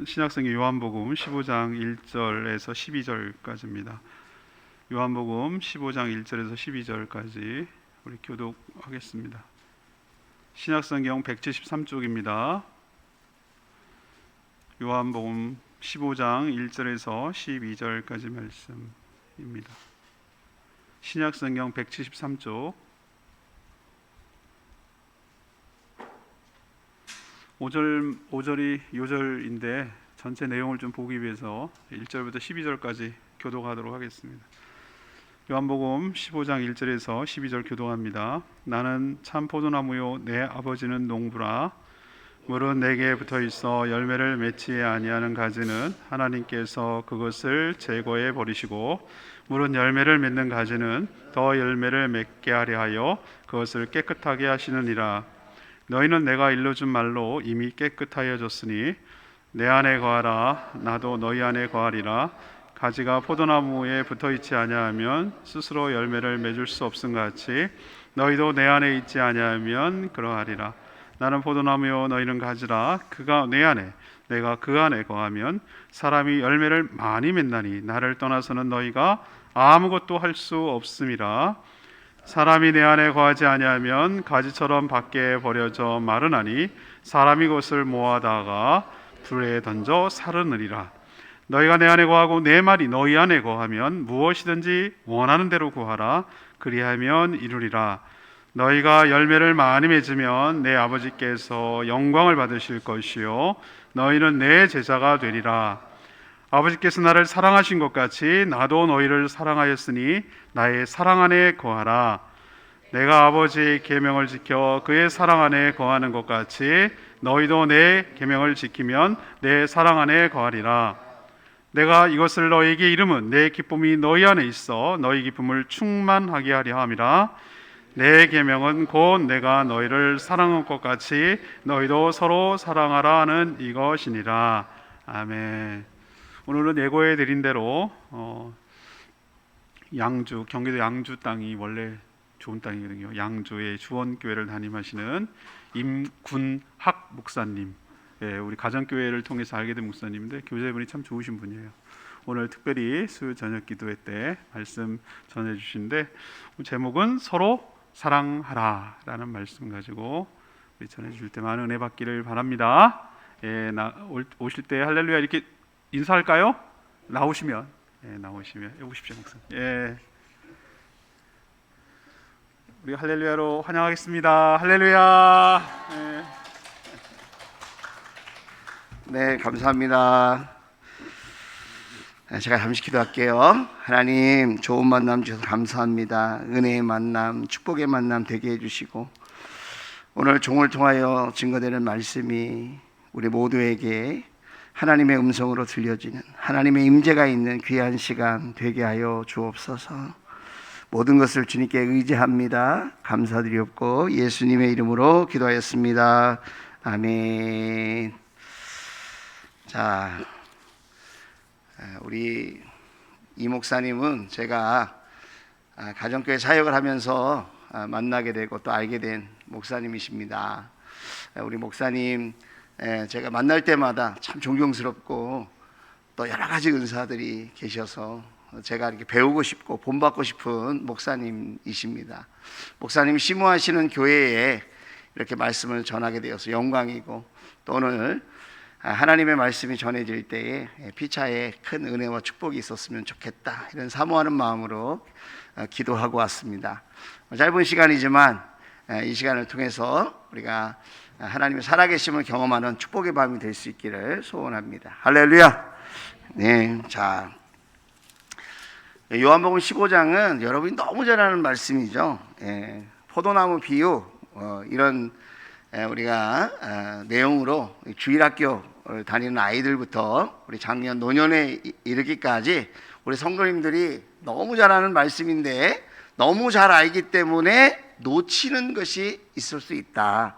신약성경 요한복음 15장 1절에서 12절까지입니다. 요한복음 15장 1절에서 12절까지 우리 교독하겠습니다. 신약성경 173쪽입니다. 요한복음 15장 1절에서 12절까지 말씀입니다. 신약성경 173쪽 5절이 요절인데 전체 내용을 좀 보기 위해서 1절부터 12절까지 교독하도록 하겠습니다. 요한복음 15장 1절에서 12절 교독합니다. 나는 참 포도나무요 내 아버지는 농부라. 물은 내게 붙어 있어 열매를 맺지 아니하는 가지는 하나님께서 그것을 제거해 버리시고, 물은 열매를 맺는 가지는 더 열매를 맺게 하려 하여 그것을 깨끗하게 하시느니라. 너희는 내가 일러준 말로 이미 깨끗하여졌으니 내 안에 거하라. 나도 너희 안에 거하리라. 가지가 포도나무에 붙어있지 아니하면 스스로 열매를 맺을 수 없음 같이 너희도 내 안에 있지 아니하면 그러하리라. 나는 포도나무요 너희는 가지라. 그가 내 안에 내가 그 안에 거하면 사람이 열매를 많이 맺나니 나를 떠나서는 너희가 아무것도 할 수 없음이라. 사람이 내 안에 거하지 아니하면 가지처럼 밖에 버려져 마르나니 사람이 그것을 모아다가 불에 던져 사르느니라. 너희가 내 안에 거하고 내 말이 너희 안에 거하면 무엇이든지 원하는 대로 구하라. 그리하면 이루리라. 너희가 열매를 많이 맺으면 내 아버지께서 영광을 받으실 것이요 너희는 내 제자가 되리라. 아버지께서 나를 사랑하신 것 같이 나도 너희를 사랑하였으니 나의 사랑 안에 거하라. 내가 아버지의 계명을 지켜 그의 사랑 안에 거하는 것 같이 너희도 내 계명을 지키면 내 사랑 안에 거하리라. 내가 이것을 너희에게 이름은 내 기쁨이 너희 안에 있어 너희 기쁨을 충만하게 하려 함이라. 내 계명은 곧 내가 너희를 사랑한 것 같이 너희도 서로 사랑하라 하는 이것이니라. 아멘. 오늘은 예고해 드린 대로 양주, 경기도 양주 땅이 원래 좋은 땅이거든요. 양주의 주원교회를 담임하시는 임군학 목사님, 우리 가정교회를 통해서 알게 된 목사님인데 교제분이 참 좋으신 분이에요. 오늘 특별히 수요 저녁 기도회 때 말씀 전해주시는데 제목은 서로 사랑하라 라는 말씀 가지고 우리 전해주실 때 많은 은혜 받기를 바랍니다. 오실 때 할렐루야 이렇게 인사할까요? 나오시면 오십시오 목사님. 우리 할렐루야로 환영하겠습니다. 할렐루야. 네, 감사합니다. 제가 잠시 기도할게요. 하나님, 좋은 만남 주셔서 감사합니다. 은혜의 만남, 축복의 만남 되게 해주시고 오늘 종을 통하여 증거되는 말씀이 우리 모두에게 하나님의 음성으로 들려지는 하나님의 임재가 있는 귀한 시간 되게 하여 주옵소서. 모든 것을 주님께 의지합니다. 감사드리옵고 예수님의 이름으로 기도하였습니다. 아멘. 자, 우리 이 목사님은 제가 가정교회 사역을 하면서 만나게 되고 또 알게 된 목사님이십니다. 우리 목사님 제가 만날 때마다 참 존경스럽고 또 여러 가지 은사들이 계셔서 제가 이렇게 배우고 싶고 본받고 싶은 목사님이십니다. 목사님이 심호하시는 교회에 이렇게 말씀을 전하게 되어서 영광이고 또 오늘 하나님의 말씀이 전해질 때에 피차에 큰 은혜와 축복이 있었으면 좋겠다 이런 사모하는 마음으로 기도하고 왔습니다. 짧은 시간이지만 이 시간을 통해서 우리가 하나님의 살아계심을 경험하는 축복의 밤이 될 수 있기를 소원합니다. 할렐루야. 네, 자 요한복음 15장은 여러분이 너무 잘 아는 말씀이죠. 포도나무 비유 이런 우리가 내용으로 주일학교 다니는 아이들부터 우리 작년 노년에 이르기까지 우리 성도님들이 너무 잘 아는 말씀인데 너무 잘 알기 때문에 놓치는 것이 있을 수 있다.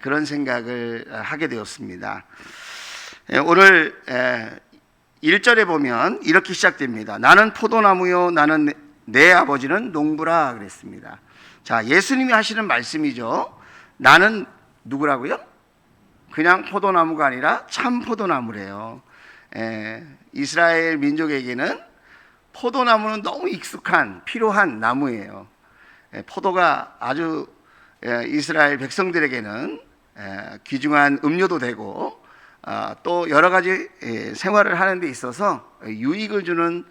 그런 생각을 하게 되었습니다. 오늘 1절에 보면 이렇게 시작됩니다. 나는 포도나무요 나는 내 아버지는 농부라 그랬습니다. 자, 예수님이 하시는 말씀이죠. 나는 누구라고요? 그냥 포도나무가 아니라 참 포도나무래요. 이스라엘 민족에게는 포도나무는 너무 익숙한 필요한 나무예요. 포도가 아주 이스라엘 백성들에게는 귀중한 음료도 되고 또 여러 가지 생활을 하는 데 있어서 유익을 주는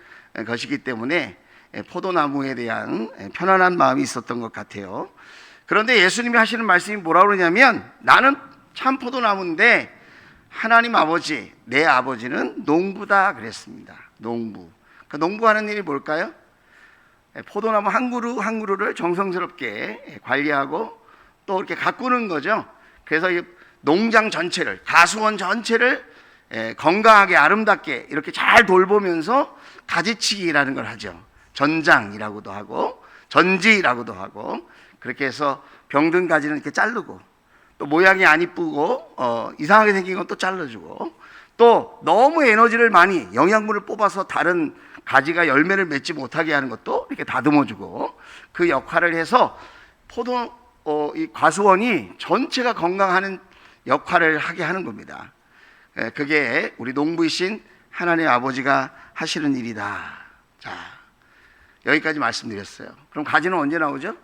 것이기 때문에 포도나무에 대한 편안한 마음이 있었던 것 같아요. 그런데 예수님이 하시는 말씀이 뭐라고 그러냐면 나는 참 포도나무인데 하나님 아버지, 내 아버지는 농부다 그랬습니다. 농부. 그 농부하는 일이 뭘까요? 포도나무 한 그루 한 그루를 정성스럽게 관리하고 또 이렇게 가꾸는 거죠. 그래서 이 농장 전체를, 가수원 전체를 건강하게 아름답게 이렇게 잘 돌보면서 가지치기라는 걸 하죠. 전장이라고도 하고 전지라고도 하고, 그렇게 해서 병든 가지는 이렇게 자르고 또 모양이 안 이쁘고 이상하게 생긴 건 또 잘라주고, 또 너무 에너지를 많이 영양분을 뽑아서 다른 가지가 열매를 맺지 못하게 하는 것도 이렇게 다듬어주고, 그 역할을 해서 이 과수원이 전체가 건강하는 역할을 하게 하는 겁니다. 그게 우리 농부이신 하나님 아버지가 하시는 일이다. 자, 여기까지 말씀드렸어요. 그럼 가지는 언제 나오죠?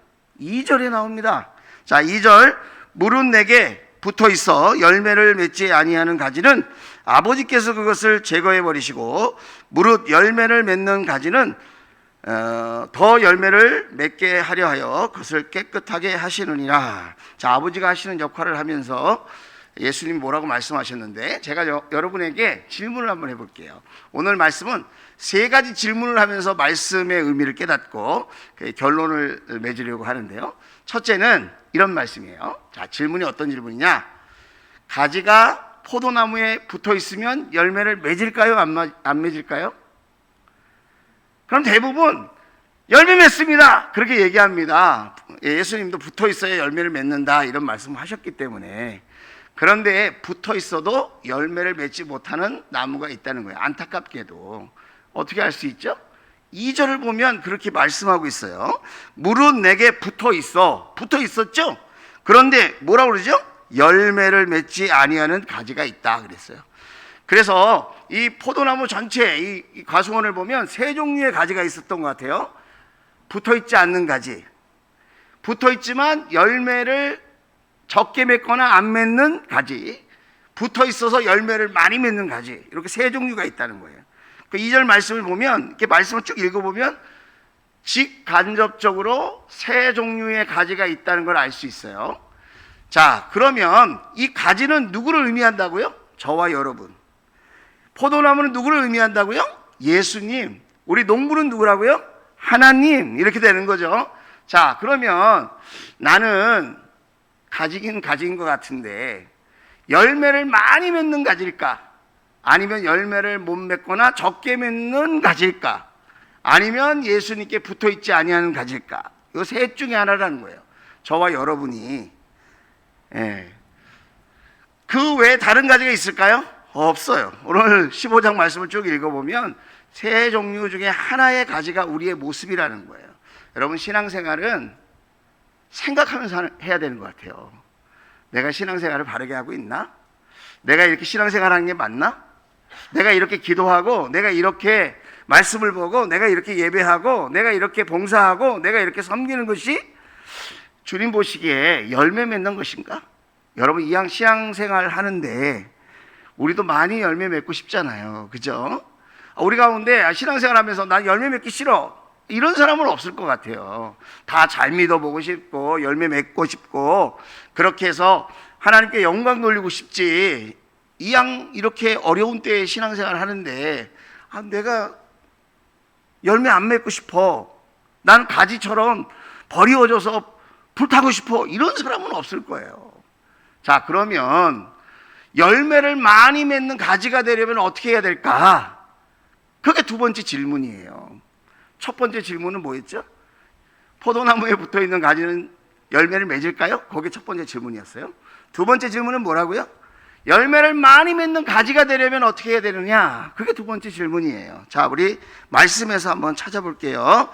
2절에 나옵니다. 자, 2절, 물은 내게 붙어 있어 열매를 맺지 아니하는 가지는 아버지께서 그것을 제거해 버리시고, 무릇 열매를 맺는 가지는 더 열매를 맺게 하려 하여 그것을 깨끗하게 하시느니라. 자, 아버지가 하시는 역할을 하면서 예수님이 뭐라고 말씀하셨는데, 제가 여러분에게 질문을 한번 해볼게요. 오늘 말씀은 세 가지 질문을 하면서 말씀의 의미를 깨닫고 결론을 맺으려고 하는데요. 첫째는 이런 말씀이에요. 자, 질문이 어떤 질문이냐? 가지가 포도나무에 붙어 있으면 열매를 맺을까요? 안 맺을까요? 그럼 대부분 열매 맺습니다, 그렇게 얘기합니다. 예수님도 붙어 있어야 열매를 맺는다 이런 말씀을 하셨기 때문에. 그런데 붙어 있어도 열매를 맺지 못하는 나무가 있다는 거예요. 안타깝게도. 어떻게 알 수 있죠? 2절을 보면 그렇게 말씀하고 있어요. 물은 내게 붙어 있었죠? 그런데 뭐라고 그러죠? 열매를 맺지 아니하는 가지가 있다 그랬어요. 그래서 이 포도나무 전체 이 과수원을 보면 세 종류의 가지가 있었던 것 같아요. 붙어 있지 않는 가지, 붙어 있지만 열매를 적게 맺거나 안 맺는 가지, 붙어 있어서 열매를 많이 맺는 가지, 이렇게 세 종류가 있다는 거예요. 그 2절 말씀을 보면, 이렇게 말씀을 쭉 읽어보면 직간접적으로 세 종류의 가지가 있다는 걸 알 수 있어요. 자, 그러면 이 가지는 누구를 의미한다고요? 저와 여러분. 포도나무는 누구를 의미한다고요? 예수님. 우리 농부는 누구라고요? 하나님. 이렇게 되는 거죠. 자, 그러면 나는 가지긴 가지인 것 같은데 열매를 많이 맺는 가지일까? 아니면 열매를 못 맺거나 적게 맺는 가지일까? 아니면 예수님께 붙어 있지 아니하는 가지일까? 이 셋 중에 하나라는 거예요. 저와 여러분이. 그 외에 다른 가지가 있을까요? 없어요. 오늘 15장 말씀을 쭉 읽어보면 세 종류 중에 하나의 가지가 우리의 모습이라는 거예요. 여러분, 신앙생활은 생각하면서 해야 되는 것 같아요. 내가 신앙생활을 바르게 하고 있나? 내가 이렇게 신앙생활하는 게 맞나? 내가 이렇게 기도하고, 내가 이렇게 말씀을 보고, 내가 이렇게 예배하고, 내가 이렇게 봉사하고, 내가 이렇게 섬기는 것이 주님 보시기에 열매 맺는 것인가? 여러분, 이왕 신앙생활 하는데 우리도 많이 열매 맺고 싶잖아요. 그죠? 우리 가운데 신앙생활 하면서 난 열매 맺기 싫어, 이런 사람은 없을 것 같아요. 다 잘 믿어보고 싶고 열매 맺고 싶고 그렇게 해서 하나님께 영광 돌리고 싶지, 이왕 이렇게 어려운 때에 신앙생활 하는데 내가 열매 안 맺고 싶어, 나는 가지처럼 버리워져서 불타고 싶어, 이런 사람은 없을 거예요. 자, 그러면 열매를 많이 맺는 가지가 되려면 어떻게 해야 될까? 그게 두 번째 질문이에요. 첫 번째 질문은 뭐였죠? 포도나무에 붙어 있는 가지는 열매를 맺을까요? 그게 첫 번째 질문이었어요. 두 번째 질문은 뭐라고요? 열매를 많이 맺는 가지가 되려면 어떻게 해야 되느냐? 그게 두 번째 질문이에요. 자, 우리 말씀에서 한번 찾아볼게요.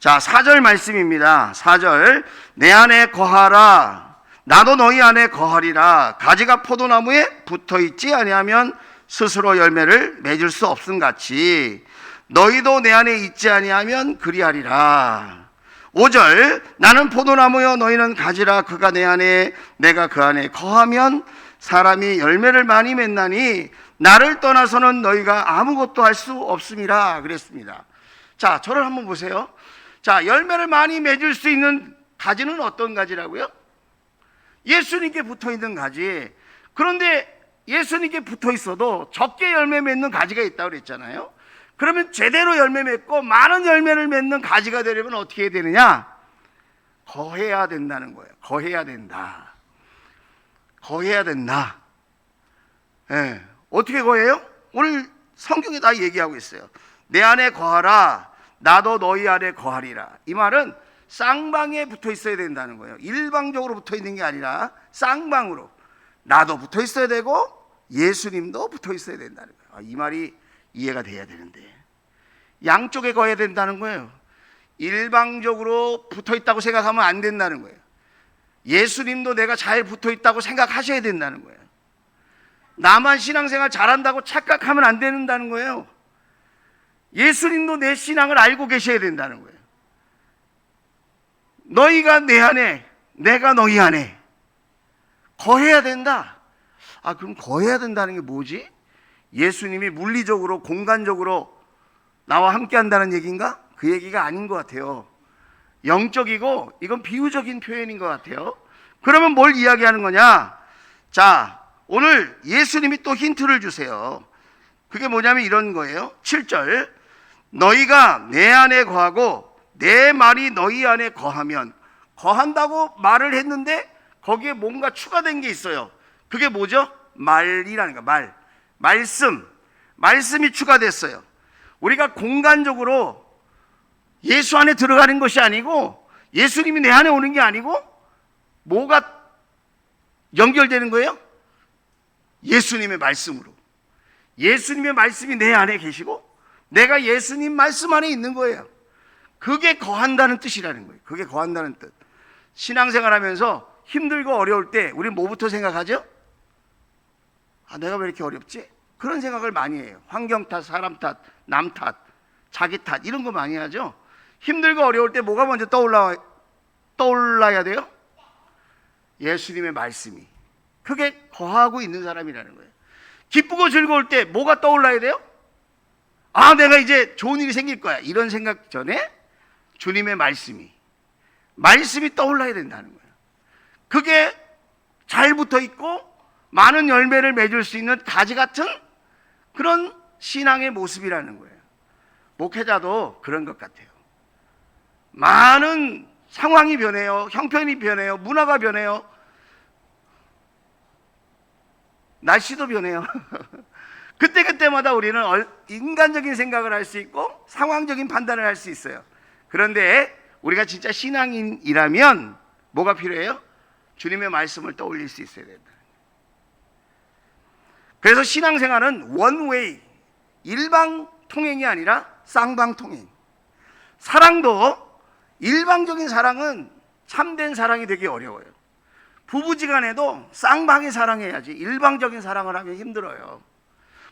자, 4절 말씀입니다. 4절, 내 안에 거하라, 나도 너희 안에 거하리라. 가지가 포도나무에 붙어있지 아니하면 스스로 열매를 맺을 수 없음 같이 너희도 내 안에 있지 아니하면 그리하리라. 5절 나는 포도나무여 너희는 가지라. 그가 내 안에 내가 그 안에 거하면 사람이 열매를 많이 맺나니 나를 떠나서는 너희가 아무것도 할 수 없음이라 그랬습니다. 자, 저를 한번 보세요. 자, 열매를 많이 맺을 수 있는 가지는 어떤 가지라고요? 예수님께 붙어있는 가지. 그런데 예수님께 붙어 있어도 적게 열매 맺는 가지가 있다고 그랬잖아요. 그러면 제대로 열매 맺고 많은 열매를 맺는 가지가 되려면 어떻게 해야 되느냐? 거해야 된다는 거예요. 거해야 된다. 거해야 된다. 예. 어떻게 거해요? 오늘 성경에 다 얘기하고 있어요. 내 안에 거하라. 나도 너희 안에 거하리라. 이 말은 쌍방에 붙어 있어야 된다는 거예요. 일방적으로 붙어 있는 게 아니라 쌍방으로. 나도 붙어 있어야 되고 예수님도 붙어 있어야 된다는 거예요. 이 말이 이해가 돼야 되는데 양쪽에 거해야 된다는 거예요. 일방적으로 붙어 있다고 생각하면 안 된다는 거예요. 예수님도 내가 잘 붙어 있다고 생각하셔야 된다는 거예요. 나만 신앙생활 잘한다고 착각하면 안 된다는 거예요. 예수님도 내 신앙을 알고 계셔야 된다는 거예요. 너희가 내 안에, 내가 너희 안에 거해야 된다. 아, 그럼 거해야 된다는 게 뭐지? 예수님이 물리적으로, 공간적으로 나와 함께 한다는 얘기인가? 그 얘기가 아닌 것 같아요. 영적이고 이건 비유적인 표현인 것 같아요. 그러면 뭘 이야기하는 거냐? 자, 오늘 예수님이 또 힌트를 주세요. 그게 뭐냐면 이런 거예요. 7절 너희가 내 안에 거하고 내 말이 너희 안에 거하면, 거한다고 말을 했는데 거기에 뭔가 추가된 게 있어요. 그게 뭐죠? 말이라는 거. 말씀이 추가됐어요. 우리가 공간적으로 예수 안에 들어가는 것이 아니고 예수님이 내 안에 오는 게 아니고 뭐가 연결되는 거예요? 예수님의 말씀으로. 예수님의 말씀이 내 안에 계시고 내가 예수님 말씀 안에 있는 거예요. 그게 거한다는 뜻이라는 거예요. 그게 거한다는 뜻. 신앙생활 하면서 힘들고 어려울 때 우리 뭐부터 생각하죠? 아, 내가 왜 이렇게 어렵지? 그런 생각을 많이 해요. 환경 탓, 사람 탓, 남 탓, 자기 탓 이런 거 많이 하죠. 힘들고 어려울 때 뭐가 먼저 떠올라야 돼요? 예수님의 말씀이. 그게 거하고 있는 사람이라는 거예요. 기쁘고 즐거울 때 뭐가 떠올라야 돼요? 아, 내가 이제 좋은 일이 생길 거야. 이런 생각 전에 주님의 말씀이 떠올라야 된다는 거예요. 그게 잘 붙어 있고 많은 열매를 맺을 수 있는 가지 같은 그런 신앙의 모습이라는 거예요. 목회자도 그런 것 같아요. 많은 상황이 변해요. 형편이 변해요. 문화가 변해요. 날씨도 변해요. 그때그때마다 우리는 인간적인 생각을 할 수 있고 상황적인 판단을 할 수 있어요. 그런데 우리가 진짜 신앙인이라면 뭐가 필요해요? 주님의 말씀을 떠올릴 수 있어야 된다. 그래서 신앙생활은 원웨이, 일방 통행이 아니라 쌍방 통행. 사랑도 일방적인 사랑은 참된 사랑이 되기 어려워요. 부부지간에도 쌍방이 사랑해야지 일방적인 사랑을 하면 힘들어요.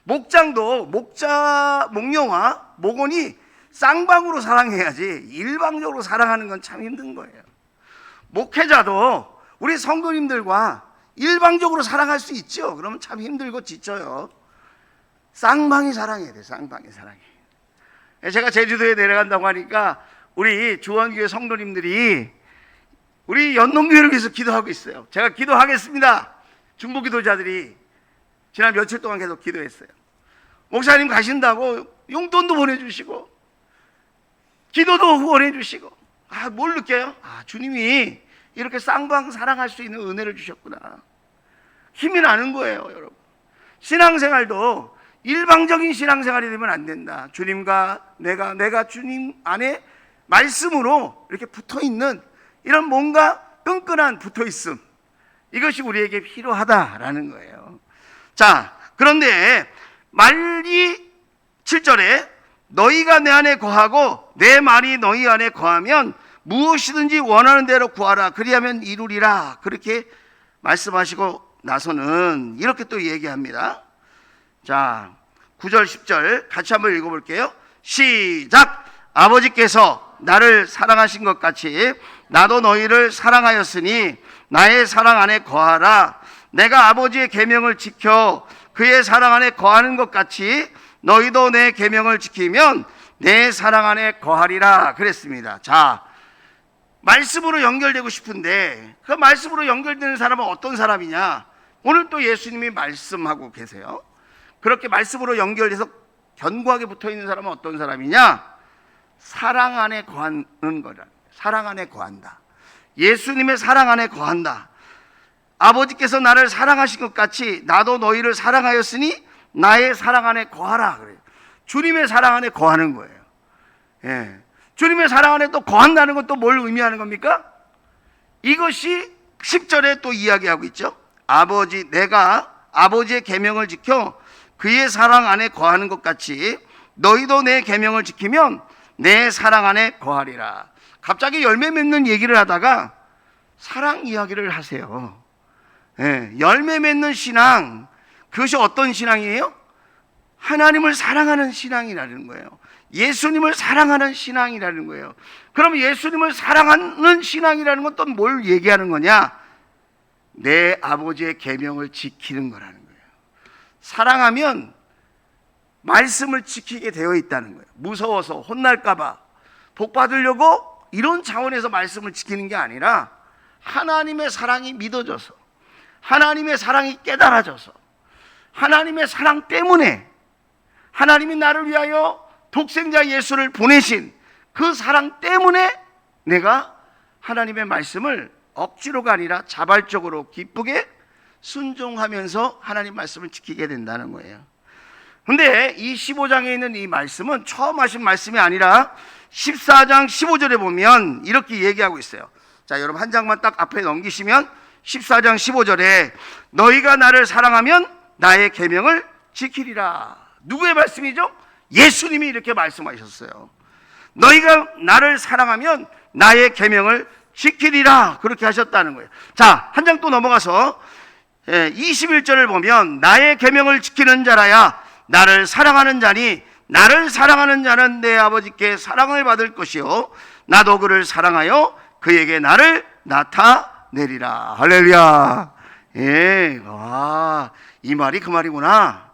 목장도 목녀와 목원이 쌍방으로 사랑해야지 일방적으로 사랑하는 건 참 힘든 거예요. 목회자도 우리 성도님들과 일방적으로 사랑할 수 있죠. 그러면 참 힘들고 지쳐요. 쌍방이 사랑해야 돼요. 쌍방이 사랑해. 제가 제주도에 내려간다고 하니까 우리 주원교회 성도님들이 우리 연동교회를 위해서 기도하고 있어요. 제가 기도하겠습니다. 중보기도자들이 지난 며칠 동안 계속 기도했어요. 목사님 가신다고 용돈도 보내주시고 기도도 후원해 주시고. 아, 뭘 느껴요? 아, 주님이 이렇게 쌍방 사랑할 수 있는 은혜를 주셨구나. 힘이 나는 거예요, 여러분. 신앙생활도 일방적인 신앙생활이 되면 안 된다. 주님과 내가 주님 안에 말씀으로 이렇게 붙어있는 이런 뭔가 끈끈한 붙어있음, 이것이 우리에게 필요하다라는 거예요. 자, 그런데 말이 7절에 너희가 내 안에 거하고 내 말이 너희 안에 거하면 무엇이든지 원하는 대로 구하라 그리하면 이루리라 그렇게 말씀하시고 나서는 이렇게 또 얘기합니다. 자, 9절 10절 같이 한번 읽어볼게요. 시작. 아버지께서 나를 사랑하신 것 같이 나도 너희를 사랑하였으니 나의 사랑 안에 거하라. 내가 아버지의 계명을 지켜 그의 사랑 안에 거하는 것 같이 너희도 내 계명을 지키면 내 사랑 안에 거하리라 그랬습니다. 자, 말씀으로 연결되고 싶은데 그 말씀으로 연결되는 사람은 어떤 사람이냐? 오늘 또 예수님이 말씀하고 계세요. 그렇게 말씀으로 연결돼서 견고하게 붙어있는 사람은 어떤 사람이냐? 사랑 안에 거하는 거라. 사랑 안에 거한다. 예수님의 사랑 안에 거한다. 아버지께서 나를 사랑하신 것 같이 나도 너희를 사랑하였으니 나의 사랑 안에 거하라 그래요. 주님의 사랑 안에 거하는 거예요. 예. 주님의 사랑 안에 또 거한다는 건 또 뭘 의미하는 겁니까? 이것이 10절에 또 이야기하고 있죠. 내가 아버지의 계명을 지켜 그의 사랑 안에 거하는 것 같이 너희도 내 계명을 지키면 내 사랑 안에 거하리라. 갑자기 열매 맺는 얘기를 하다가 사랑 이야기를 하세요. 예, 열매 맺는 신앙, 그것이 어떤 신앙이에요? 하나님을 사랑하는 신앙이라는 거예요. 예수님을 사랑하는 신앙이라는 거예요. 그럼 예수님을 사랑하는 신앙이라는 건 또 뭘 얘기하는 거냐? 내 아버지의 계명을 지키는 거라는 거예요. 사랑하면 말씀을 지키게 되어 있다는 거예요. 무서워서 혼날까 봐 복 받으려고 이런 차원에서 말씀을 지키는 게 아니라 하나님의 사랑이 믿어져서, 하나님의 사랑이 깨달아져서, 하나님의 사랑 때문에 하나님이 나를 위하여 독생자 예수를 보내신 그 사랑 때문에 내가 하나님의 말씀을 억지로가 아니라 자발적으로 기쁘게 순종하면서 하나님 말씀을 지키게 된다는 거예요. 근데 이 15장에 있는 이 말씀은 처음 하신 말씀이 아니라 14장 15절에 보면 이렇게 얘기하고 있어요. 자, 여러분 한 장만 딱 앞에 넘기시면 14장 15절에 너희가 나를 사랑하면 나의 계명을 지키리라. 누구의 말씀이죠? 예수님이 이렇게 말씀하셨어요. 너희가 나를 사랑하면 나의 계명을 지키리라. 그렇게 하셨다는 거예요. 자, 한 장 또 넘어가서 21절을 보면 나의 계명을 지키는 자라야 나를 사랑하는 자니 나를 사랑하는 자는 내 아버지께 사랑을 받을 것이요 나도 그를 사랑하여 그에게 나를 나타내리라. 할렐루야. 예, 이 말이 그 말이구나.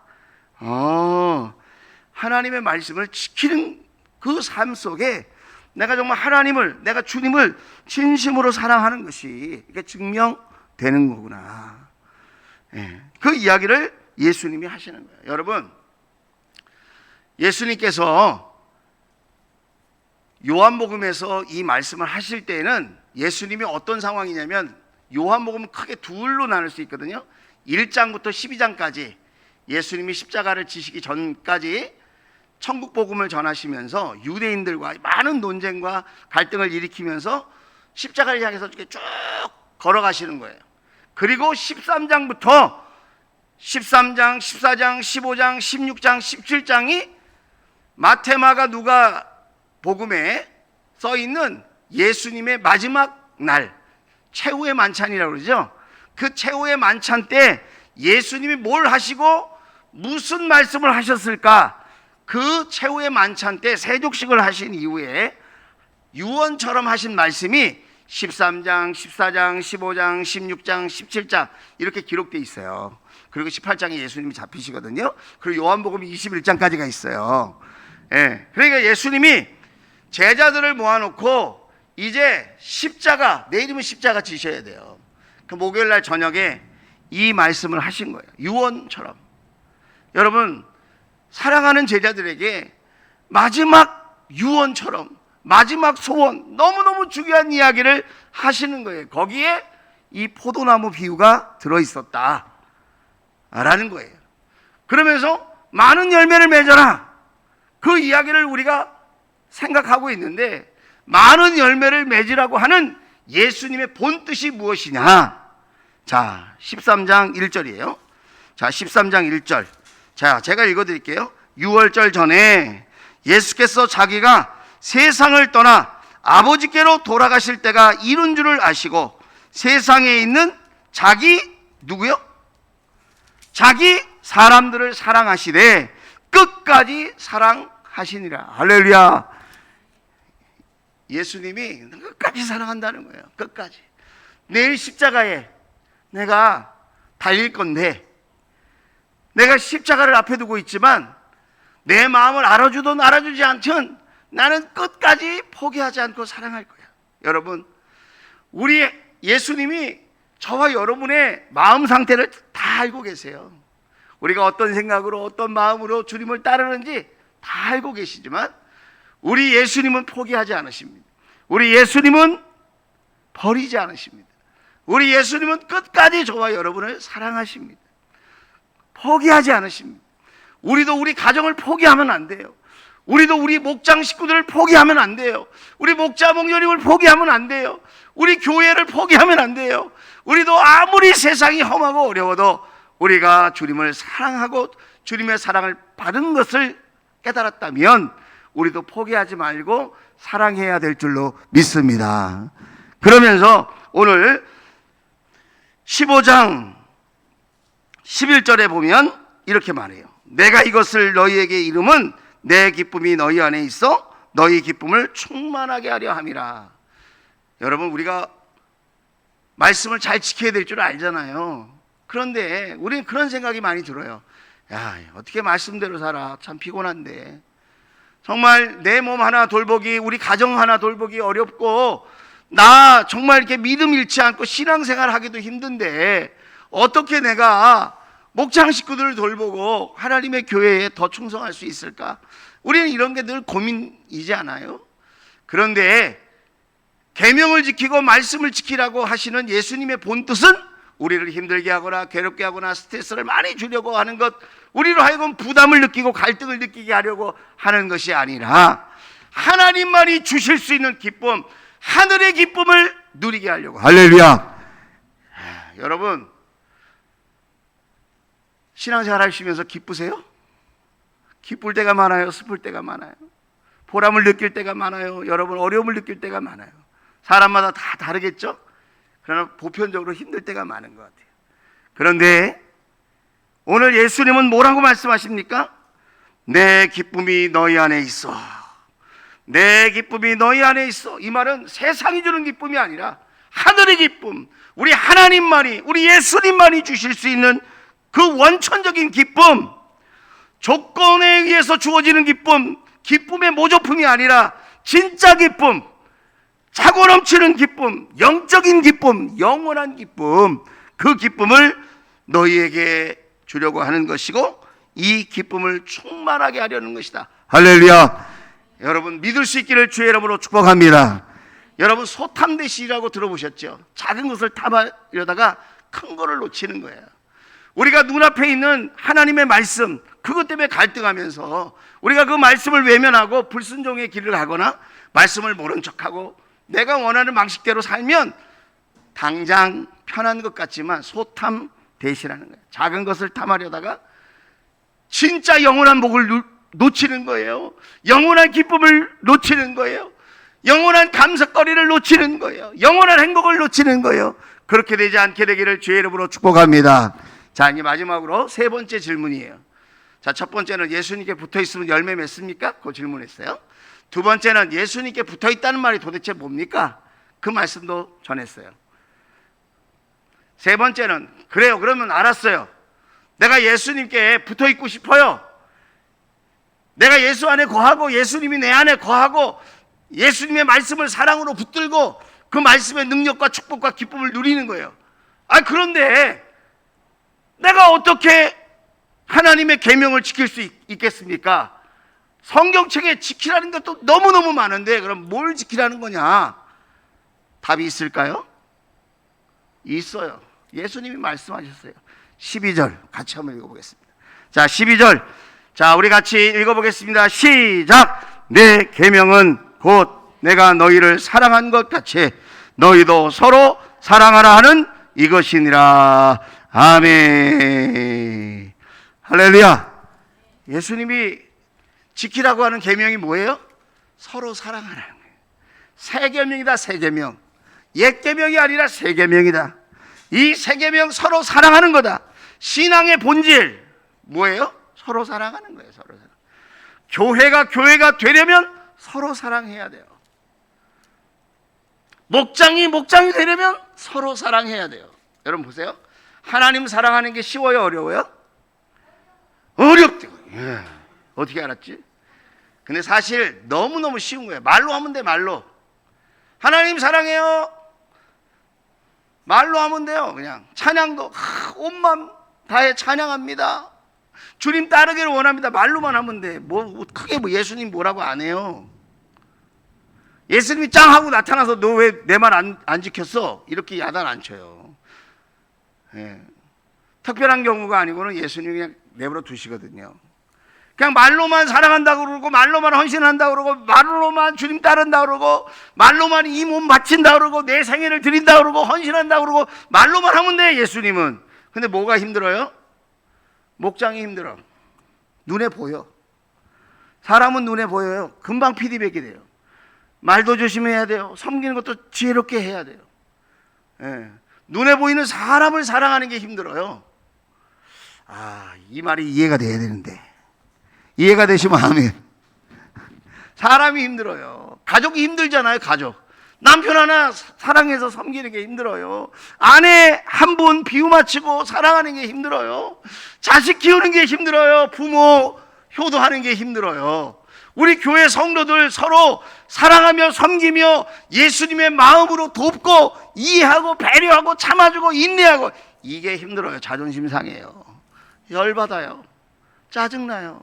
하나님의 말씀을 지키는 그 삶 속에 내가 정말 내가 주님을 진심으로 사랑하는 것이 이게 증명되는 거구나. 예, 그 이야기를 예수님이 하시는 거예요. 여러분, 예수님께서 요한복음에서 이 말씀을 하실 때에는 예수님이 어떤 상황이냐면 요한복음은 크게 둘로 나눌 수 있거든요. 1장부터 12장까지 예수님이 십자가를 지시기 전까지 천국복음을 전하시면서 유대인들과 많은 논쟁과 갈등을 일으키면서 십자가를 향해서 이렇게 쭉 걸어가시는 거예요. 그리고 13장부터 13장, 14장, 15장, 16장, 17장이 마태, 마가, 누가 복음에 써있는 예수님의 마지막 날, 최후의 만찬이라고 그러죠. 그 최후의 만찬 때 예수님이 뭘 하시고 무슨 말씀을 하셨을까? 그 최후의 만찬 때 세족식을 하신 이후에 유언처럼 하신 말씀이 13장, 14장, 15장, 16장, 17장 이렇게 기록되어 있어요. 그리고 18장에 예수님이 잡히시거든요. 그리고 요한복음 21장까지가 있어요. 예, 그러니까 예수님이 제자들을 모아놓고 이제 내일이면 십자가 지셔야 돼요. 그 목요일날 저녁에 이 말씀을 하신 거예요. 유언처럼. 여러분, 사랑하는 제자들에게 마지막 유언처럼, 마지막 소원, 너무너무 중요한 이야기를 하시는 거예요. 거기에 이 포도나무 비유가 들어있었다 라는 거예요. 그러면서 많은 열매를 맺어라, 그 이야기를 우리가 생각하고 있는데, 많은 열매를 맺으라고 하는 예수님의 본뜻이 무엇이냐? 자, 13장 1절이에요. 자, 13장 1절. 자, 제가 읽어드릴게요. 6월절 전에 예수께서 자기가 세상을 떠나 아버지께로 돌아가실 때가 이른 줄을 아시고 세상에 있는 자기 누구요? 자기 사람들을 사랑하시되 끝까지 사랑하시니라. 할렐루야. 예수님이 끝까지 사랑한다는 거예요. 끝까지. 내일 십자가에 내가 달릴 건데 내가 십자가를 앞에 두고 있지만 내 마음을 알아주든 알아주지 않든 나는 끝까지 포기하지 않고 사랑할 거야. 여러분, 우리 예수님이 저와 여러분의 마음 상태를 다 알고 계세요. 우리가 어떤 생각으로 어떤 마음으로 주님을 따르는지 다 알고 계시지만 우리 예수님은 포기하지 않으십니다. 우리 예수님은 버리지 않으십니다. 우리 예수님은 끝까지 저와 여러분을 사랑하십니다. 포기하지 않으십니다. 우리도 우리 가정을 포기하면 안 돼요. 우리도 우리 목장 식구들을 포기하면 안 돼요. 우리 목자 목녀님을 포기하면 안 돼요. 우리 교회를 포기하면 안 돼요. 우리도 아무리 세상이 험하고 어려워도 우리가 주님을 사랑하고 주님의 사랑을 받은 것을 깨달았다면 우리도 포기하지 말고 사랑해야 될 줄로 믿습니다. 그러면서 오늘 15장 11절에 보면 이렇게 말해요. 내가 이것을 너희에게 이름은 내 기쁨이 너희 안에 있어 너희 기쁨을 충만하게 하려 함이라. 여러분, 우리가 말씀을 잘 지켜야 될 줄 알잖아요. 그런데 우리는 그런 생각이 많이 들어요. 야, 어떻게 말씀대로 살아? 참 피곤한데. 정말 내 몸 하나 돌보기, 우리 가정 하나 돌보기 어렵고 나 정말 이렇게 믿음 잃지 않고 신앙생활 하기도 힘든데 어떻게 내가 목장 식구들을 돌보고 하나님의 교회에 더 충성할 수 있을까? 우리는 이런 게 늘 고민이지 않아요? 그런데 계명을 지키고 말씀을 지키라고 하시는 예수님의 본뜻은 우리를 힘들게 하거나 괴롭게 하거나 스트레스를 많이 주려고 하는 것, 우리로 하여금 부담을 느끼고 갈등을 느끼게 하려고 하는 것이 아니라 하나님만이 주실 수 있는 기쁨, 하늘의 기쁨을 누리게 하려고. 할렐루야. 여러분, 신앙생활 하시면서 기쁘세요? 기쁠 때가 많아요? 슬플 때가 많아요? 보람을 느낄 때가 많아요? 여러분, 어려움을 느낄 때가 많아요? 사람마다 다 다르겠죠? 그러나 보편적으로 힘들 때가 많은 것 같아요. 그런데 오늘 예수님은 뭐라고 말씀하십니까? 내 기쁨이 너희 안에 있어. 내 기쁨이 너희 안에 있어. 이 말은 세상이 주는 기쁨이 아니라 하늘의 기쁨, 우리 하나님만이, 우리 예수님만이 주실 수 있는 그 원천적인 기쁨, 조건에 의해서 주어지는 기쁨, 기쁨의 모조품이 아니라 진짜 기쁨, 차고 넘치는 기쁨, 영적인 기쁨, 영원한 기쁨, 그 기쁨을 너희에게 주려고 하는 것이고 이 기쁨을 충만하게 하려는 것이다. 할렐루야. 여러분, 믿을 수 있기를 주의 이름으로 축복합니다. 여러분, 소탐대시라고 들어보셨죠? 작은 것을 탐하려다가 큰 거를 놓치는 거예요. 우리가 눈앞에 있는 하나님의 말씀, 그것 때문에 갈등하면서 우리가 그 말씀을 외면하고 불순종의 길을 가거나 말씀을 모른 척하고 내가 원하는 방식대로 살면 당장 편한 것 같지만 소탐대시라는 거예요. 작은 것을 탐하려다가 진짜 영원한 복을 놓치는 거예요. 영원한 기쁨을 놓치는 거예요. 영원한 감석거리를 놓치는 거예요. 영원한 행복을 놓치는 거예요. 그렇게 되지 않게 되기를 주의 이름으로 축복합니다. 자, 이제 마지막으로 세 번째 질문이에요. 자, 첫 번째는 예수님께 붙어있으면 열매 맺습니까? 그 질문했어요. 두 번째는 예수님께 붙어있다는 말이 도대체 뭡니까? 그 말씀도 전했어요. 세 번째는 그래요, 그러면 알았어요. 내가 예수님께 붙어있고 싶어요. 내가 예수 안에 거하고 예수님이 내 안에 거하고 예수님의 말씀을 사랑으로 붙들고 그 말씀의 능력과 축복과 기쁨을 누리는 거예요. 그런데 내가 어떻게 하나님의 계명을 지킬 수 있겠습니까? 성경책에 지키라는 것도 너무너무 많은데 그럼 뭘 지키라는 거냐? 답이 있을까요? 있어요. 예수님이 말씀하셨어요. 12절 같이 한번 읽어보겠습니다. 자, 12절. 자, 우리 같이 읽어보겠습니다. 시작. 내 계명은 곧 내가 너희를 사랑한 것 같이 너희도 서로 사랑하라 하는 이것이니라. 아멘. 할렐루야. 예수님이 지키라고 하는 계명이 뭐예요? 서로 사랑하라는 거예요. 새 계명이다, 새 계명. 옛 계명이 아니라 새 계명이다. 이 세 계명 서로 사랑하는 거다. 신앙의 본질 뭐예요? 서로 사랑하는 거예요. 서로 사랑. 교회가 되려면 서로 사랑해야 돼요. 목장이 되려면 서로 사랑해야 돼요. 여러분 보세요. 하나님 사랑하는 게 쉬워요, 어려워요? 어렵대요. 어떻게 알았지? 근데 사실 너무너무 쉬운 거예요. 말로 하면 돼, 말로. 하나님 사랑해요. 말로 하면 돼요. 그냥 찬양도 온 마음 다해 찬양합니다. 주님 따르기를 원합니다. 말로만 하면 돼. 뭐 크게 뭐 예수님 뭐라고 안 해요. 예수님이 짱 하고 나타나서 너 왜 내 말 안 지켰어? 이렇게 야단 안 쳐요. 예. 특별한 경우가 아니고는 예수님이 그냥 내버려 두시거든요. 그냥 말로만 사랑한다고 그러고 말로만 헌신한다고 그러고 말로만 주님 따른다고 그러고 말로만 이 몸 바친다고 그러고 내 생애를 드린다고 그러고 헌신한다고 그러고 말로만 하면 돼, 예수님은. 근데 뭐가 힘들어요? 목장이 힘들어. 눈에 보여. 사람은 눈에 보여요. 금방 피드백이 돼요. 말도 조심해야 돼요. 섬기는 것도 지혜롭게 해야 돼요. 예. 눈에 보이는 사람을 사랑하는 게 힘들어요. 이 말이 이해가 돼야 되는데 이해가 되시면 아멘. 사람이 힘들어요. 가족이 힘들잖아요. 가족. 남편 하나 사랑해서 섬기는 게 힘들어요. 아내 한 분 비유 맞추고 사랑하는 게 힘들어요. 자식 키우는 게 힘들어요. 부모 효도하는 게 힘들어요. 우리 교회 성도들 서로 사랑하며 섬기며 예수님의 마음으로 돕고 이해하고 배려하고 참아주고 인내하고, 이게 힘들어요. 자존심 상해요. 열받아요. 짜증나요.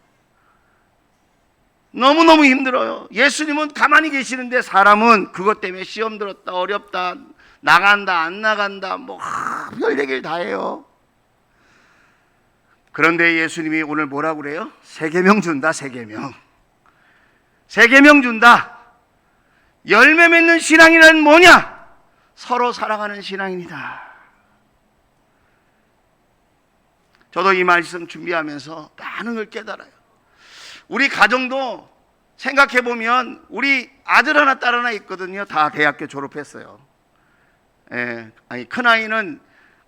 너무너무 힘들어요. 예수님은 가만히 계시는데 사람은 그것 때문에 시험 들었다, 어렵다, 나간다, 안 나간다, 별 얘기를 다 해요. 그런데 예수님이 오늘 뭐라고 그래요? 세 계명 준다. 세 계명 준다. 열매 맺는 신앙이란 뭐냐? 서로 사랑하는 신앙입니다. 저도 이 말씀 준비하면서 많은 걸 깨달아요. 우리 가정도 생각해 보면 우리 아들 하나 딸 하나 있거든요. 다 대학교 졸업했어요. 큰 아이는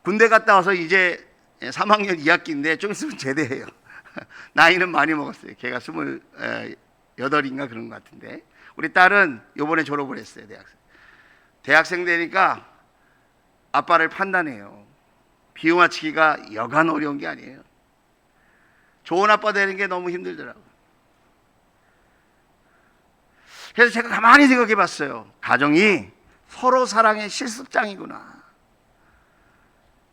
군대 갔다 와서 이제 3학년 2학기인데 좀 있으면 제대해요. 나이는 많이 먹었어요. 걔가 28인가 그런 것 같은데, 우리 딸은 이번에 졸업을 했어요. 대학생 되니까 아빠를 판단해요. 비유 맞추기가 여간 어려운 게 아니에요. 좋은 아빠 되는 게 너무 힘들더라고요. 그래서 제가 가만히 생각해 봤어요. 가정이 서로 사랑의 실습장이구나.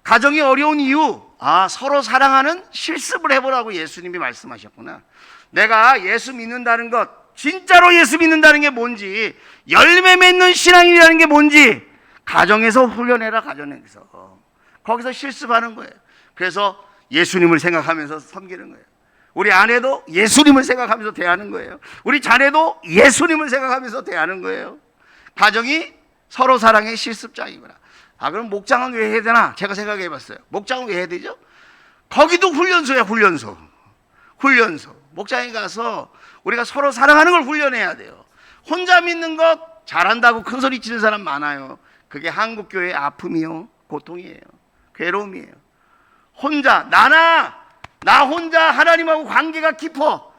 가정이 어려운 이유, 서로 사랑하는 실습을 해보라고 예수님이 말씀하셨구나. 내가 예수 믿는다는 것, 진짜로 예수 믿는다는 게 뭔지, 열매 맺는 신앙이라는 게 뭔지 가정에서 훈련해라. 가정에서 거기서 실습하는 거예요. 그래서 예수님을 생각하면서 섬기는 거예요. 우리 아내도 예수님을 생각하면서 대하는 거예요. 우리 자녀도 예수님을 생각하면서 대하는 거예요. 가정이 서로 사랑의 실습장이구나. 그럼 목장은 왜 해야 되나? 제가 생각해 봤어요. 목장은 왜 해야 되죠? 거기도 훈련소야. 훈련소. 목장에 가서 우리가 서로 사랑하는 걸 훈련해야 돼요. 혼자 믿는 것 잘한다고 큰 소리 치는 사람 많아요. 그게 한국교회의 아픔이요, 고통이에요, 괴로움이에요. 나 혼자 하나님하고 관계가 깊어,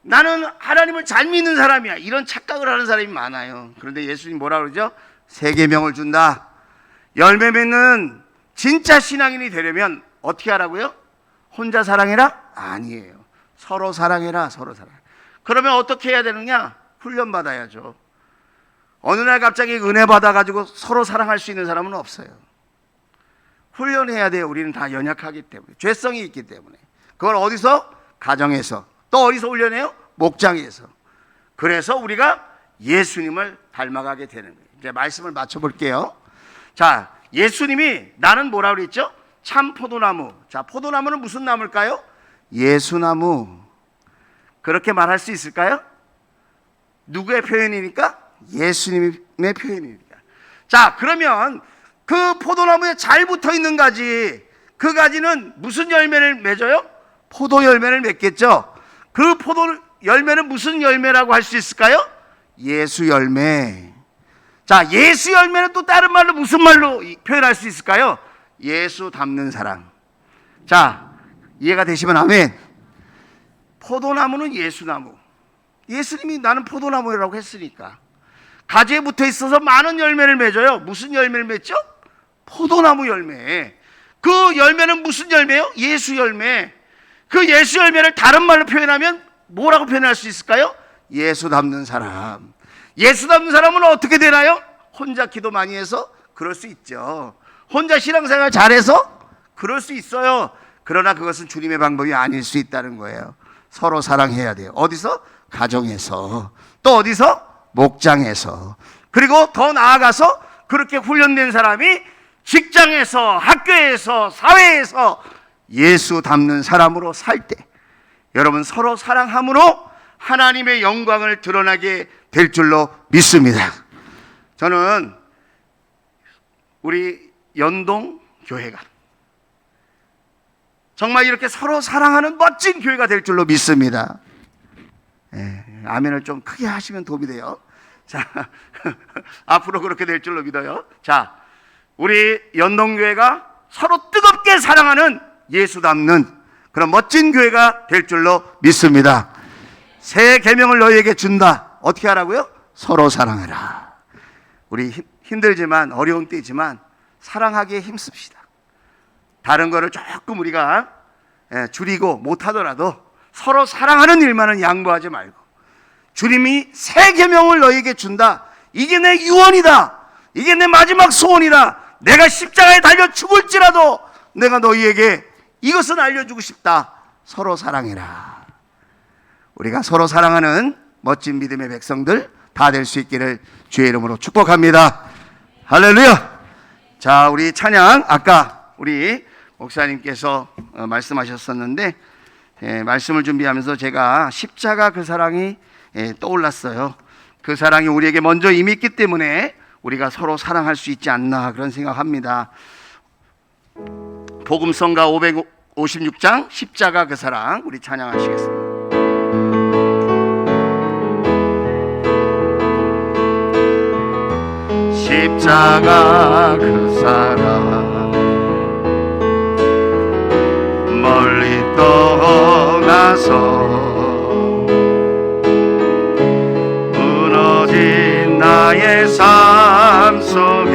나는 하나님을 잘 믿는 사람이야, 이런 착각을 하는 사람이 많아요. 그런데 예수님 뭐라 그러죠? 세 계명을 준다. 열매 맺는 진짜 신앙인이 되려면 어떻게 하라고요? 혼자 사랑해라? 아니에요. 서로 사랑해라. 서로 사랑. 그러면 어떻게 해야 되느냐? 훈련 받아야죠. 어느 날 갑자기 은혜 받아가지고 서로 사랑할 수 있는 사람은 없어요. 훈련해야 돼요. 우리는 다 연약하기 때문에, 죄성이 있기 때문에. 그걸 어디서? 가정에서. 또 어디서 훈련해요? 목장에서. 그래서 우리가 예수님을 닮아가게 되는 거예요. 이제 말씀을 맞춰볼게요. 자, 예수님이 나는 뭐라 그랬죠? 참 포도나무. 자, 포도나무는 무슨 나무일까요? 예수나무. 그렇게 말할 수 있을까요? 누구의 표현이니까? 예수님의 표현이니까. 자, 그러면 그 포도나무에 잘 붙어 있는 가지, 그 가지는 무슨 열매를 맺어요? 포도 열매를 맺겠죠. 그 포도 열매는 무슨 열매라고 할 수 있을까요? 예수 열매. 자, 예수 열매는 또 다른 말로 무슨 말로 표현할 수 있을까요? 예수 닮는 사람. 자, 이해가 되시면 아멘. 포도나무는 예수나무. 예수님이 나는 포도나무라고 했으니까 가지에 붙어 있어서 많은 열매를 맺어요. 무슨 열매를 맺죠? 포도나무 열매. 그 열매는 무슨 열매요? 예수 열매. 그 예수 열매를 다른 말로 표현하면 뭐라고 표현할 수 있을까요? 예수 닮는 사람. 예수 닮는 사람은 어떻게 되나요? 혼자 기도 많이 해서 그럴 수 있죠. 혼자 신앙생활 잘해서 그럴 수 있어요. 그러나 그것은 주님의 방법이 아닐 수 있다는 거예요. 서로 사랑해야 돼요. 어디서? 가정에서. 또 어디서? 목장에서. 그리고 더 나아가서 그렇게 훈련된 사람이 직장에서, 학교에서, 사회에서 예수 닮는 사람으로 살 때 여러분 서로 사랑함으로 하나님의 영광을 드러나게 될 줄로 믿습니다. 저는 우리 연동 교회가 정말 이렇게 서로 사랑하는 멋진 교회가 될 줄로 믿습니다. 아멘을 좀 크게 하시면 도움이 돼요. 자, 앞으로 그렇게 될 줄로 믿어요. 자, 우리 연동교회가 서로 뜨겁게 사랑하는 예수 닮는 그런 멋진 교회가 될 줄로 믿습니다. 새 계명을 너희에게 준다. 어떻게 하라고요? 서로 사랑하라. 우리 힘들지만 어려운 때지만 사랑하기에 힘씁시다. 다른 거를 조금 우리가 줄이고 못하더라도 서로 사랑하는 일만은 양보하지 말고 주님이 새 계명을 너희에게 준다. 이게 내 유언이다. 이게 내 마지막 소원이다. 내가 십자가에 달려 죽을지라도 내가 너희에게 이것은 알려주고 싶다. 서로 사랑해라. 우리가 서로 사랑하는 멋진 믿음의 백성들 다 될 수 있기를 주의 이름으로 축복합니다. 할렐루야. 자, 우리 찬양 아까 우리 목사님께서 말씀하셨었는데 말씀을 준비하면서 제가 십자가 그 사랑이 떠올랐어요. 그 사랑이 우리에게 먼저 임했기 때문에 우리가 서로 사랑할 수 있지 않나 그런 생각합니다. 복음성가 556장 십자가 그 사랑 우리 찬양하시겠습니다. 십자가 그 사랑 멀리 떠나서 무너진 나의 삶 속에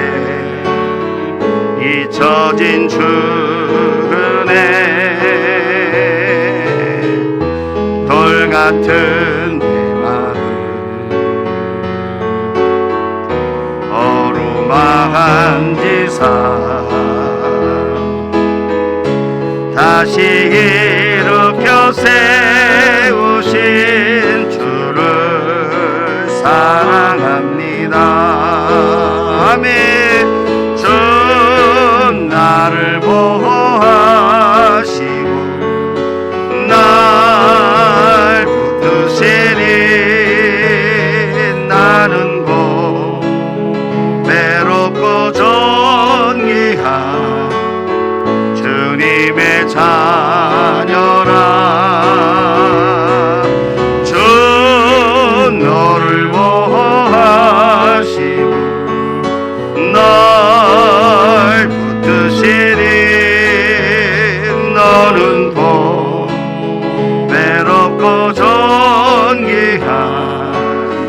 잊혀진 주 은혜 돌 같은 내 마음 어루만한 지사 다시 일으켜 세우신 주를 사랑합니다. 아멘. 주 나를 보호하시고 날 붙드시니 나는 외롭고 존귀한 주님의 자녀라. 주 너를 보호하시고 널 붙드시니 너는 외롭고 존귀한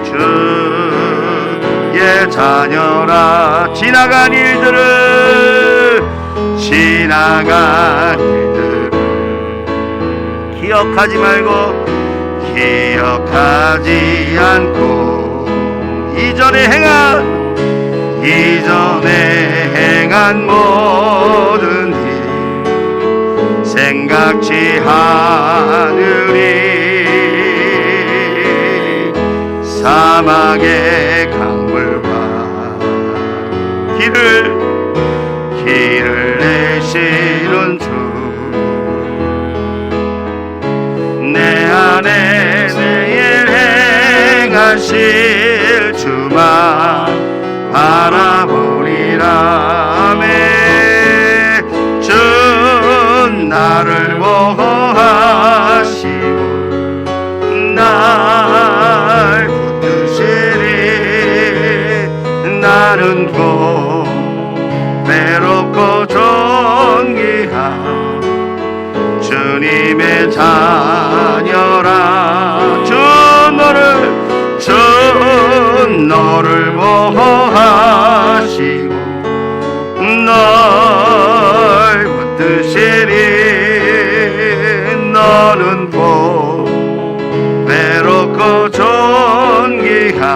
주의 자녀라. 지나간 일들을 기억하지 말고 기억하지 않고 이전에 행한 모든 일 생각지 않으리. 사막의 강물과 길을 내시는 주 내 안에 내일 행하실 주만 바라보리라. 아멘. 주 나를 보호하시고 날 붙드시리. 나는 외롭고 주님의 자녀라. 주 너를 보호하시고 널 붙드시니 너는 외롭고 존귀한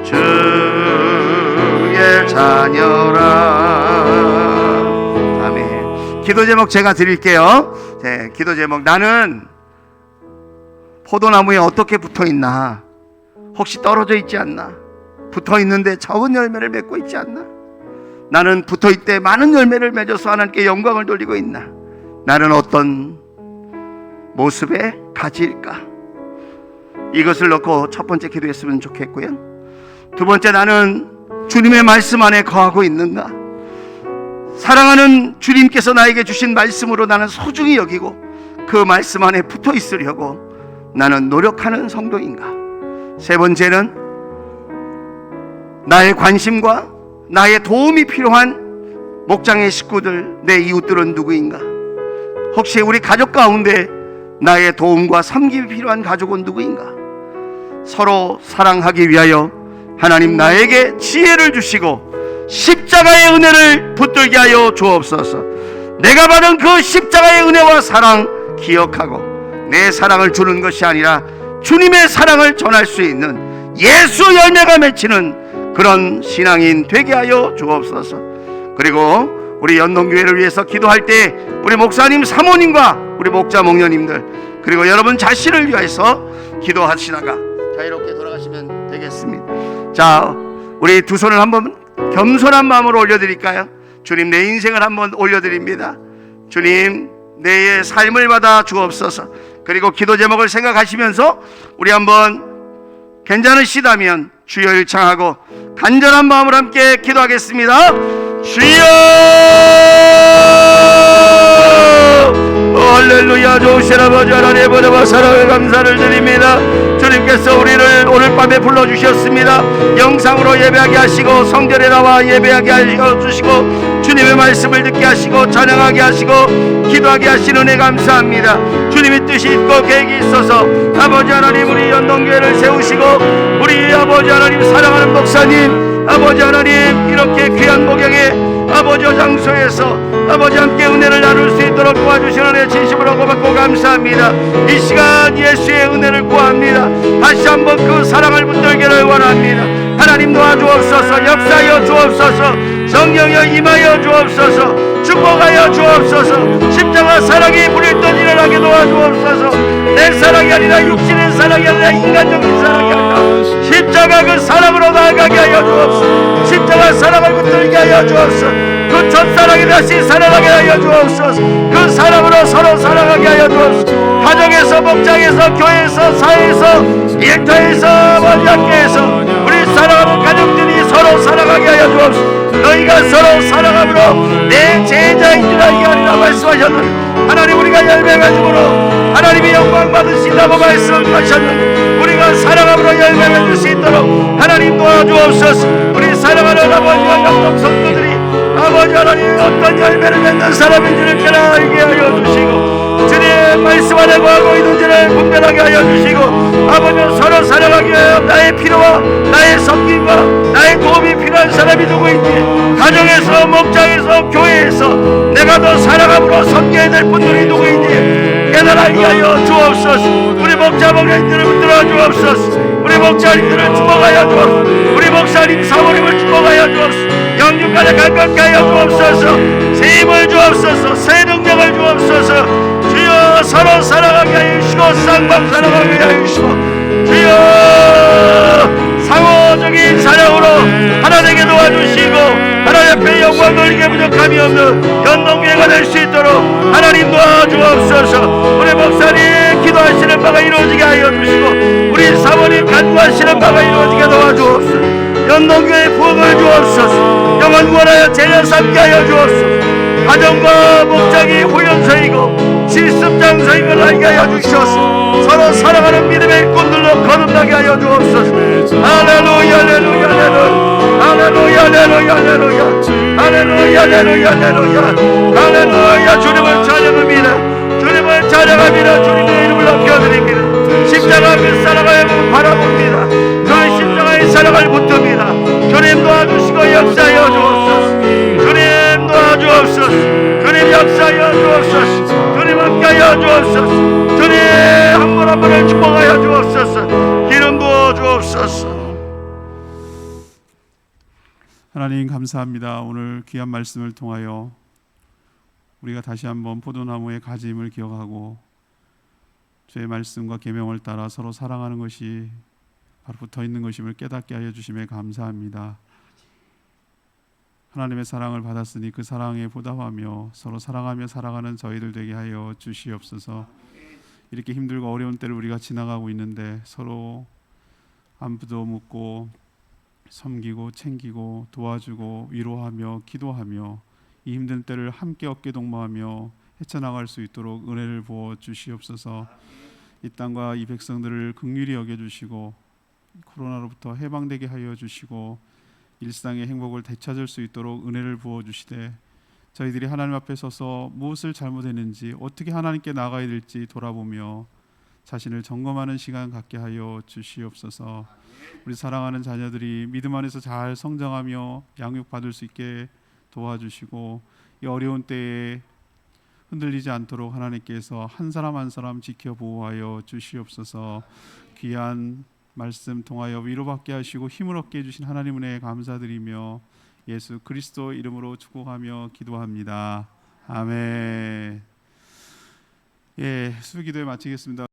주의 자녀라. 아멘. 기도 제목 제가 드릴게요. 네, 기도 제목. 나는 포도나무에 어떻게 붙어있나? 혹시 떨어져 있지 않나? 붙어있는데 적은 열매를 맺고 있지 않나? 나는 붙어있되 많은 열매를 맺어서 하나님께 영광을 돌리고 있나? 나는 어떤 모습의 가지일까? 이것을 놓고 첫 번째 기도했으면 좋겠고요. 두 번째, 나는 주님의 말씀 안에 거하고 있는가? 사랑하는 주님께서 나에게 주신 말씀으로 나는 소중히 여기고 그 말씀 안에 붙어 있으려고 나는 노력하는 성도인가? 세 번째는 나의 관심과 나의 도움이 필요한 목장의 식구들, 내 이웃들은 누구인가? 혹시 우리 가족 가운데 나의 도움과 섬김이 필요한 가족은 누구인가? 서로 사랑하기 위하여 하나님 나에게 지혜를 주시고 십자가의 은혜를 붙들게 하여 주옵소서. 내가 받은 그 십자가의 은혜와 사랑 기억하고 내 사랑을 주는 것이 아니라 주님의 사랑을 전할 수 있는 예수 열매가 맺히는 그런 신앙인 되게 하여 주옵소서. 그리고 우리 연동교회를 위해서 기도할 때 우리 목사님 사모님과 우리 목자 목녀님들 그리고 여러분 자신을 위해서 기도하시다가 자유롭게 돌아가시면 되겠습니다. 자, 우리 두 손을 한번 겸손한 마음으로 올려드릴까요? 주님, 내 인생을 한번 올려드립니다. 주님, 내 삶을 받아 주옵소서. 그리고 기도 제목을 생각하시면서 우리 한번 괜찮으시다면 주여 일창하고 간절한 마음으로 함께 기도하겠습니다. 주여, 할렐루야. 좋으신 아버지 하나님, 은혜와 사랑을 감사를 드립니다. 주님께서 우리를 오늘 밤에 불러주셨습니다. 영상으로 예배하게 하시고 성전에 나와 예배하게 하시고 주님의 말씀을 듣게 하시고 찬양하게 하시고 기도하게 하시는 은혜 감사합니다. 주님의 뜻이 있고 계획이 있어서 아버지 하나님 우리 연동교회를 세우시고 우리 아버지 하나님 사랑하는 목사님 아버지 하나님 이렇게 귀한 목양에 아버지 장소에서 아버지 함께 은혜를 나눌 수 있도록 도와주시는 은혜 진심으로 고맙고 감사합니다. 이 시간 예수의 은혜를 구합니다. 다시 한번 그 사랑을 붙들기를 원합니다. 하나님 도와주옵소서. 역사하여 주옵소서. 성령여 임하여 주옵소서. 축복하여 주옵소서. 십자가 사랑이 불일 듯 일어나게 도와주옵소서. 내 사랑이 아니라 육신의 사랑이 아니라 인간적인 사랑이 아니라 십자가 그 사랑으로 나아가게 하여 주옵소서. 십자가 사랑을 붙들게 하여 주옵소서. 그 첫사랑이 다시 사랑하게 하여 주옵소서. 그 사랑으로 서로 사랑하게 하여 주옵소서. 가정에서 목장에서 교회에서 사회에서 일터에서 학교에서 우리 사랑하는 가족들이 서로 사랑하게 하여 주옵소서. 너희가 서로 사랑함으로 내 제자인 줄 알게 하리라 말씀하셨는데 하나님 우리가 열매 가짐으로 하나님이 영광 받으신다고 말씀하셨는데 우리가 사랑함으로 열매 맺을 수 있도록 하나님 도와주옵소서. 우리 사랑하는 아버지와 영동 성도들이 아버지 하나님 어떤 열매를 맺는 사람인지를 깨닫게 하여 주시고 주님의 말씀 안에 거하고 있는지를 분별하게 하여 주시고 아버지 서로 사랑하게 하여 나의 필요와 나의 섬김과 나의 도움이 필요한 사람이 누구인지 가정에서 목장에서 교회에서 내가 더 사랑함으로 섬겨야 될 분들이 누구인지 깨달게 하여 주옵소서. 우리 목자 목사님들을 붙들어 주옵소서. 우리 목사님들을 축복하여 주옵소서. 우리 목사님 사모님을 축복하여 주옵소서. 영육간에 가깝게 하여 주옵소서. 새 힘을 주옵소서. 새 능력을 주옵소서. 주여 서로 사랑하게 하여 주시고 쌍방 사랑하게 하여 주시고 주여 상호적인 사랑으로 하나님께 도와주시고 하나님 앞에 영광 돌리게 부족함이 없는 연동교회가 될 수 있도록 하나님 도와주옵소서. 우리 목사님 기도하시는 바가 이루어지게 하여 주시고 우리 사모님 간구하시는 바가 이루어지게 도와주옵소서. 연동교회 부흥을 주옵소서. 영원 구원하여 제자 삼게 하여 주옵소서. 가정과 목장이 훈련소이고 실습장소인 걸 알게 하여 주시옵소서. 서로 사랑하는 믿음의 일꾼들로 거듭나게 하여 주옵소서. 할렐루야 할렐루야 할렐루야 할렐루야 할렐루야 할렐루야 할렐루야 할렐루야 할렐루야 주님을 찬양합니다. 주님을 주님을 찬양합니다. 주님의 이름을 높여드립니다. 십자가 앞에 살아가야 바라봅니다. 저는 십자가의 사랑을 붙듭니다. 주님 도와주시고 역사하여 주옵소서. 주님 도와주옵소서. 주님 역사하여 주옵소서. 주님 함께하여 주옵소서. 주님 한 분 한 분을 축복하여 주옵소서. 기름 부어 주옵소서. 하나님 감사합니다. 오늘 귀한 말씀을 통하여 우리가 다시 한번 포도나무의 가짐을 기억하고 주의 말씀과 계명을 따라 서로 사랑하는 것이 바로 붙어 있는 것임을 깨닫게 하여 주심에 감사합니다. 하나님의 사랑을 받았으니 그 사랑에 보답하며 서로 사랑하며 살아가는 저희들 되게 하여 주시옵소서. 이렇게 힘들고 어려운 때를 우리가 지나가고 있는데 서로 안부도 묻고 섬기고 챙기고 도와주고 위로하며 기도하며 이 힘든 때를 함께 어깨 동무하며 헤쳐나갈 수 있도록 은혜를 부어 주시옵소서. 이 땅과 이 백성들을 긍휼히 여겨주시고 코로나로부터 해방되게 하여 주시고 일상의 행복을 되찾을 수 있도록 은혜를 부어 주시되 저희들이 하나님 앞에 서서 무엇을 잘못했는지 어떻게 하나님께 나가야 될지 돌아보며 자신을 점검하는 시간 갖게 하여 주시옵소서. 우리 사랑하는 자녀들이 믿음 안에서 잘 성장하며 양육받을 수 있게 도와주시고 이 어려운 때에 흔들리지 않도록 하나님께서 한 사람 한 사람 지켜 보호하여 주시옵소서. 귀한 말씀 통하여 위로받게 하시고 힘을 얻게 해주신 하나님 은혜에 감사드리며 예수 그리스도 이름으로 축복하며 기도합니다. 아멘. 수기도회 마치겠습니다.